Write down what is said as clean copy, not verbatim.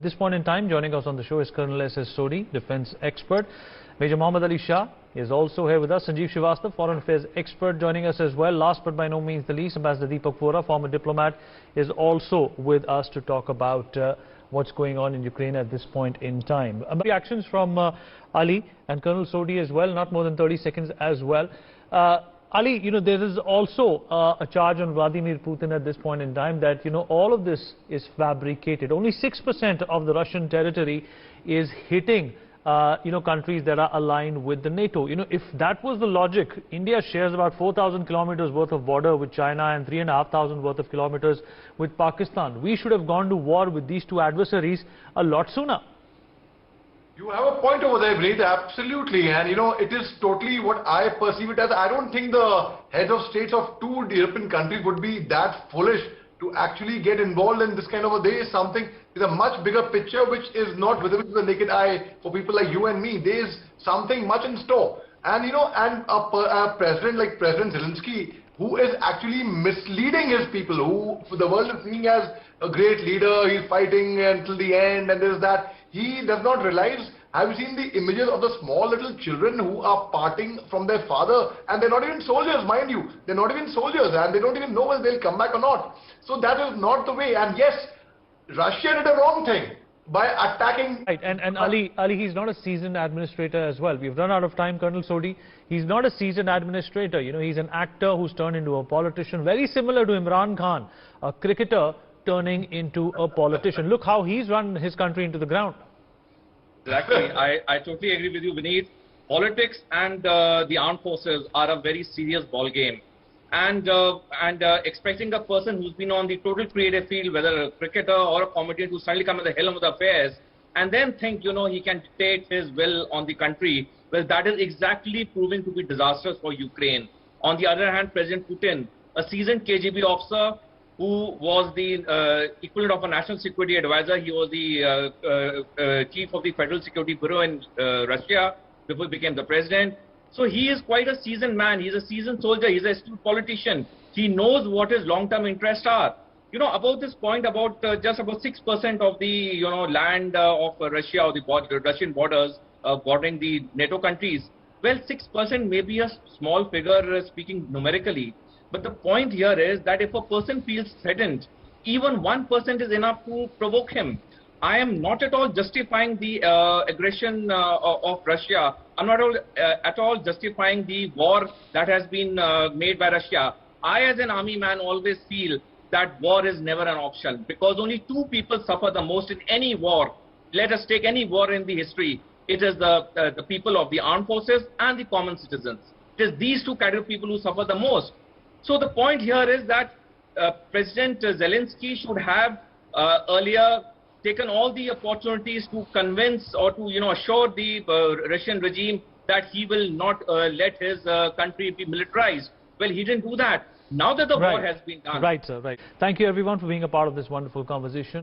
At this point in time, joining us on the show is Colonel S.S. Sodhi, defense expert. Major Mohommed Shah is also here with us. Sanjeev Srivastava, foreign affairs expert, joining us as well. Last but by no means the least, Ambassador Deepak Vora, former diplomat, is also with us to talk about what's going on in Ukraine at this point in time. Reactions from Ali and Colonel Sodhi as well, not more than 30 seconds as well. Ali, there is also a charge on Vladimir Putin at this point in time that, all of this is fabricated. Only 6% of the Russian territory is hitting, countries that are aligned with the NATO. If that was the logic, India shares about 4,000 kilometers worth of border with China and 3,500 worth of kilometers with Pakistan. We should have gone to war with these two adversaries a lot sooner. You have a point over there, Vineet, absolutely. And it is totally what I perceive it as. I don't think the heads of states of two European countries would be that foolish to actually get involved in this kind of a. There is something, there's a much bigger picture which is not visible to the naked eye for people like you and me. There is something much in store. And a president like President Zelensky, who is actually misleading his people, who the world is seeing as a great leader, he's fighting until the end and this, that. He does not realize. Have you seen the images of the small little children who are parting from their father, and they're not even soldiers, mind you. They're not even soldiers, and they don't even know whether they'll come back or not. So that is not the way. And yes, Russia did a wrong thing by attacking. Right, and Ali, he's not a seasoned administrator as well. We've run out of time, Colonel Sodhi. He's not a seasoned administrator. He's an actor who's turned into a politician, very similar to Imran Khan, a cricketer turning into a politician. Look how he's run his country into the ground. Exactly. I totally agree with you, Vineet. Politics and the armed forces are a very serious ball game. And expecting a person who's been on the total creative field, whether a cricketer or a comedian, to suddenly come at the helm of the affairs and then think, he can dictate his will on the country, well, that is exactly proving to be disastrous for Ukraine. On the other hand, President Putin, a seasoned KGB officer, who was the equivalent of a national security advisor. He was the chief of the Federal Security Bureau in Russia before he became the president. So he is quite a seasoned man. He's a seasoned soldier. He's a astute politician. He knows what his long-term interests are. About this point, about just about 6% of the land of Russia, or the Russian borders bordering the NATO countries. Well, 6% may be a small figure speaking numerically. But the point here is that if a person feels threatened, even 1% is enough to provoke him. I am not at all justifying the aggression of Russia. I'm not at all justifying the war that has been made by Russia. I, as an army man, always feel that war is never an option, because only two people suffer the most in any war. Let us take any war in the history. It is the people of the armed forces and the common citizens. It is these two categories of people who suffer the most. So the point here is that President Zelensky should have earlier taken all the opportunities to convince or to assure the Russian regime that he will not let his country be militarized. Well, he didn't do that. Now that the war has been done. Right, sir, right. Thank you everyone for being a part of this wonderful conversation.